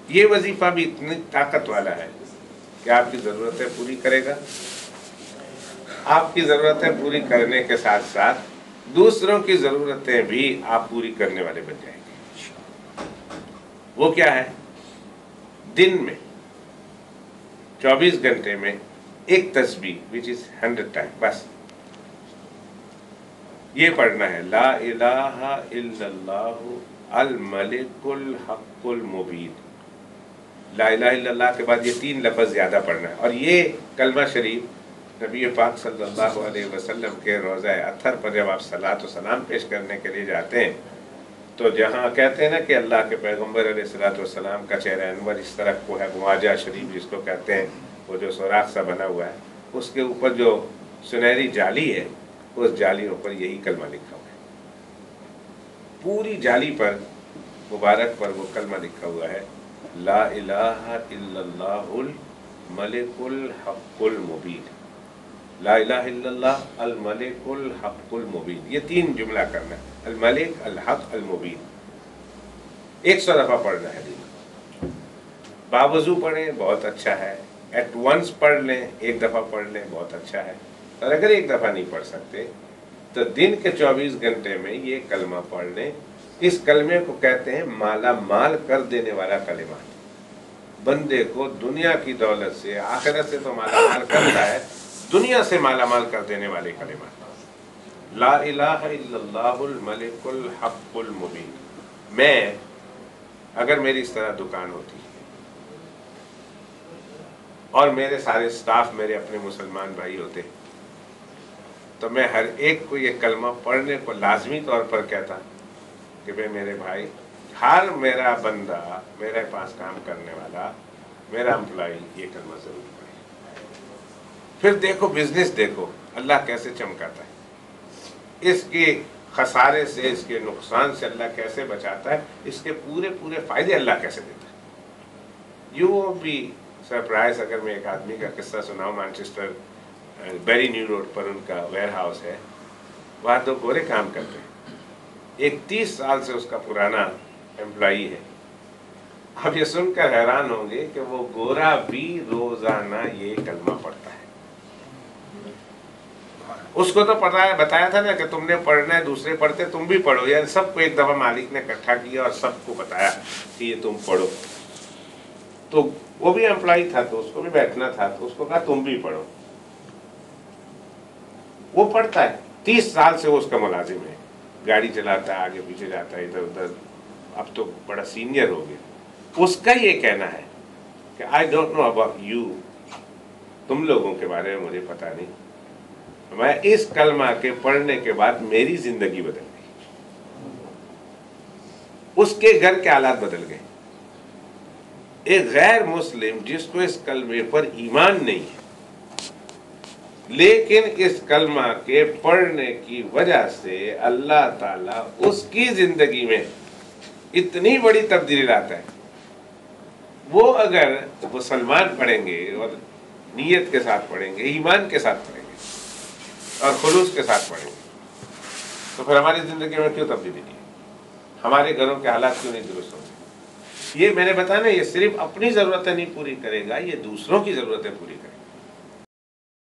یہ وظیفہ بھی اتنی طاقت والا ہے کہ آپ کی ضرورتیں پوری کرے گا، آپ کی ضرورتیں پوری کرنے کے ساتھ ساتھ دوسروں کی ضرورتیں بھی آپ پوری کرنے والے بن جائیں گے۔ وہ کیا ہے؟ دن میں 24 گھنٹے میں ایک تسبیح which is 100 ٹائم، بس یہ پڑھنا ہے، لا الہ الا اللہ الملک الحق المبین۔ لا الہ الا اللہ کے بعد یہ 3 لفظ زیادہ پڑھنا ہے، اور یہ کلمہ شریف نبی پاک صلی اللہ علیہ وسلم کے روضہ اطہر پر جب آپ صلاۃ و سلام پیش کرنے کے لیے جاتے ہیں تو جہاں کہتے ہیں نا کہ اللہ کے پیغمبر علیہ الصلوۃ والسلام کا چہرہ انور اس طرح کو ہے، مواجہ شریف جس کو کہتے ہیں، وہ جو سوراخ سا بنا ہوا ہے، اس کے اوپر جو سنہری جالی ہے، اس جالیوں پر یہی کلمہ لکھا ہوا ہے، پوری جالی پر مبارک پر وہ کلمہ لکھا ہوا ہے، لا الہ الا اللہ الملک الحق المبین۔ لا الہ الا اللہ الملک الحق المبین، یہ 3 جملہ کرنا ہے، الملک الحق المبین، 100 دفعہ پڑھنا ہے دن۔ باوضو پڑھیں بہت اچھا ہے، ایٹ ونس پڑھ لیں، 1 دفعہ پڑھ لیں بہت اچھا ہے، اور اگر 1 دفعہ نہیں پڑھ سکتے تو دن کے 24 گھنٹے میں یہ کلمہ پڑھ لیں۔ اس کلمے کو کہتے ہیں مالا مال کر دینے والا کلمہ، بندے کو دنیا کی دولت سے، آخرت سے تو مالا مال کرتا ہے، دنیا سے مالا مال کر دینے والے کلمہ، لا الہ الا اللہ الملک الحق المبین۔ میں اگر میری اس طرح دکان ہوتی اور میرے سارے سٹاف میرے اپنے مسلمان بھائی ہوتے تو میں ہر ایک کو یہ کلمہ پڑھنے کو لازمی طور پر کہتا کہ بھئی میرے بھائی، ہر میرا بندہ، میرے پاس کام کرنے والا، میرا امپلائی یہ کلمہ ضرور پڑھے۔ پھر دیکھو بزنس، دیکھو اللہ کیسے چمکاتا ہے، اس کے خسارے سے، اس کے نقصان سے اللہ کیسے بچاتا ہے، اس کے پورے پورے فائدے اللہ کیسے دیتا ہے۔ یو بھی سرپرائز اگر میں ایک آدمی کا قصہ سناؤں، مانچسٹر بیری نیو روڈ پر ان کا ویئر ہاؤس ہے، وہاں 2 گورے کام کرتے ہیں، ایک 30 سال سے اس کا پرانا امپلائی ہے۔ آپ یہ سن کر حیران ہوں گے کہ وہ گورا بھی روزانہ یہ کلمہ پڑھتا ہے۔ اس کو تو پتا ہے، بتایا تھا نا کہ تم نے پڑھنا ہے، دوسرے پڑھتے تم بھی پڑھو، یعنی سب کو ایک دفعہ مالک نے اکٹھا کیا اور سب کو بتایا کہ یہ تم پڑھو۔ تو وہ بھی امپلائی تھا تو اس کو بھی بیٹھنا تھا، تو اس کو کہا تم بھی پڑھو۔ وہ پڑھتا ہے، 30 سال سے وہ اس کا ملازم ہے، گاڑی چلاتا ہے، آگے پیچھے جاتا ہے، ادھر ادھر، اب تو بڑا سینئر ہو گیا۔ اس کا یہ کہنا ہے کہ I don't know about you, تم لوگوں کے بارے میں مجھے پتا نہیں، میں اس کلمہ کے پڑھنے کے بعد میری زندگی بدل گئی، اس کے گھر کے حالات بدل گئے۔ ایک غیر مسلم جس کو اس کلمے پر ایمان نہیں ہے، لیکن اس کلمہ کے پڑھنے کی وجہ سے اللہ تعالیٰ اس کی زندگی میں اتنی بڑی تبدیلی لاتا ہے، وہ اگر مسلمان پڑھیں گے اور نیت کے ساتھ پڑھیں گے، ایمان کے ساتھ پڑھیں گے اور خلوص کے ساتھ پڑھیں گے، تو پھر ہماری زندگی میں کیوں تبدیلی نہیں ہے؟ ہمارے گھروں کے حالات کیوں نہیں درست ہوں گے؟ یہ میں نے بتایا نا، یہ صرف اپنی ضرورتیں نہیں پوری کرے گا، یہ دوسروں کی ضرورتیں پوری کرے گا۔